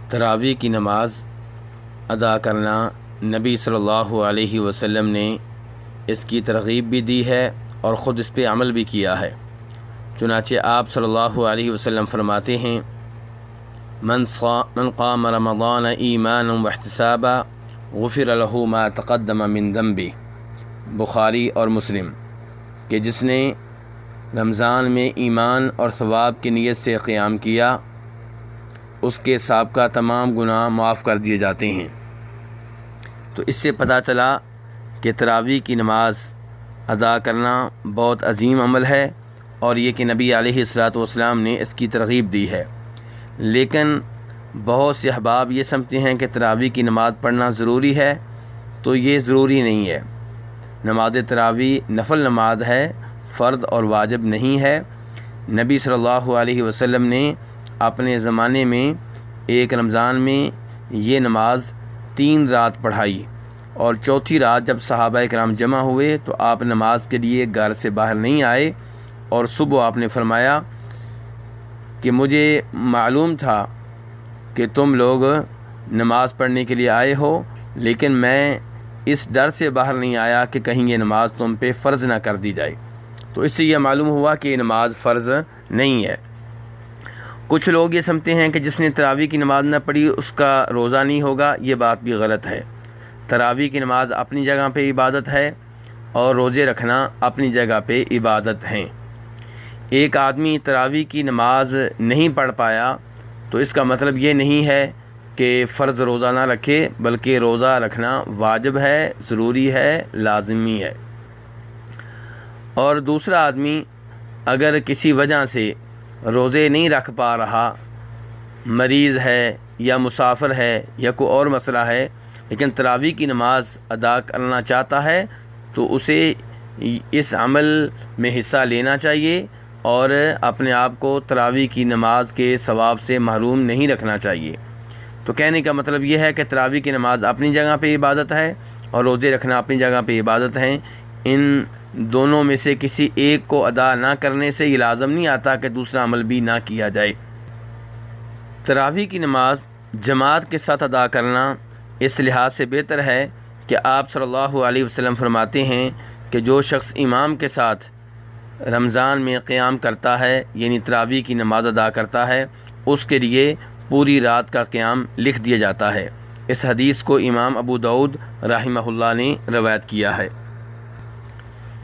تراویح کی نماز ادا کرنا نبی صلی اللہ علیہ وسلم نے اس کی ترغیب بھی دی ہے اور خود اس پہ عمل بھی کیا ہے۔ چنانچہ آپ صلی اللہ علیہ وسلم فرماتے ہیں من قام رمضان ایمانا واحتسابا غفر له ما تقدم من ذنبه، بخاری اور مسلم، کہ جس نے رمضان میں ایمان اور ثواب کی نیت سے قیام کیا اس کے سابقہ تمام گناہ معاف کر دیے جاتے ہیں۔ تو اس سے پتہ چلا کہ تراویح کی نماز ادا کرنا بہت عظیم عمل ہے اور یہ کہ نبی علیہ الصلوۃ والسلام نے اس کی ترغیب دی ہے۔ لیکن بہت سے احباب یہ سمجھتے ہیں کہ تراویح کی نماز پڑھنا ضروری ہے، تو یہ ضروری نہیں ہے۔ نماز تراویح نفل نماز ہے، فرض اور واجب نہیں ہے۔ نبی صلی اللہ علیہ وسلم نے اپنے زمانے میں ایک رمضان میں یہ نماز 3 رات پڑھائی، اور چوتھی رات جب صحابہ کرام جمع ہوئے تو آپ نماز کے لیے گھر سے باہر نہیں آئے، اور صبح آپ نے فرمایا کہ مجھے معلوم تھا کہ تم لوگ نماز پڑھنے کے لیے آئے ہو، لیکن میں اس ڈر سے باہر نہیں آیا کہ کہیں یہ نماز تم پہ فرض نہ کر دی جائے۔ تو اس سے یہ معلوم ہوا کہ یہ نماز فرض نہیں ہے۔ کچھ لوگ یہ سمجھتے ہیں کہ جس نے تراویح کی نماز نہ پڑھی اس کا روزہ نہیں ہوگا، یہ بات بھی غلط ہے۔ تراویح کی نماز اپنی جگہ پہ عبادت ہے اور روزے رکھنا اپنی جگہ پہ عبادت ہیں۔ ایک آدمی تراویح کی نماز نہیں پڑھ پایا تو اس کا مطلب یہ نہیں ہے کہ فرض روزہ نہ رکھے، بلکہ روزہ رکھنا واجب ہے، ضروری ہے، لازمی ہے۔ اور دوسرا آدمی اگر کسی وجہ سے روزے نہیں رکھ پا رہا، مریض ہے یا مسافر ہے یا کوئی اور مسئلہ ہے، لیکن تراویح کی نماز ادا کرنا چاہتا ہے، تو اسے اس عمل میں حصہ لینا چاہیے اور اپنے آپ کو تراویح کی نماز کے ثواب سے محروم نہیں رکھنا چاہیے۔ تو کہنے کا مطلب یہ ہے کہ تراویح کی نماز اپنی جگہ پہ عبادت ہے اور روزے رکھنا اپنی جگہ پہ عبادت ہیں۔ ان دونوں میں سے کسی ایک کو ادا نہ کرنے سے یہ لازم نہیں آتا کہ دوسرا عمل بھی نہ کیا جائے۔ تراویح کی نماز جماعت کے ساتھ ادا کرنا اس لحاظ سے بہتر ہے کہ آپ صلی اللہ علیہ وسلم فرماتے ہیں کہ جو شخص امام کے ساتھ رمضان میں قیام کرتا ہے، یعنی تراویح کی نماز ادا کرتا ہے، اس کے لیے پوری رات کا قیام لکھ دیا جاتا ہے۔ اس حدیث کو امام ابو داؤد رحمہ اللہ نے روایت کیا ہے۔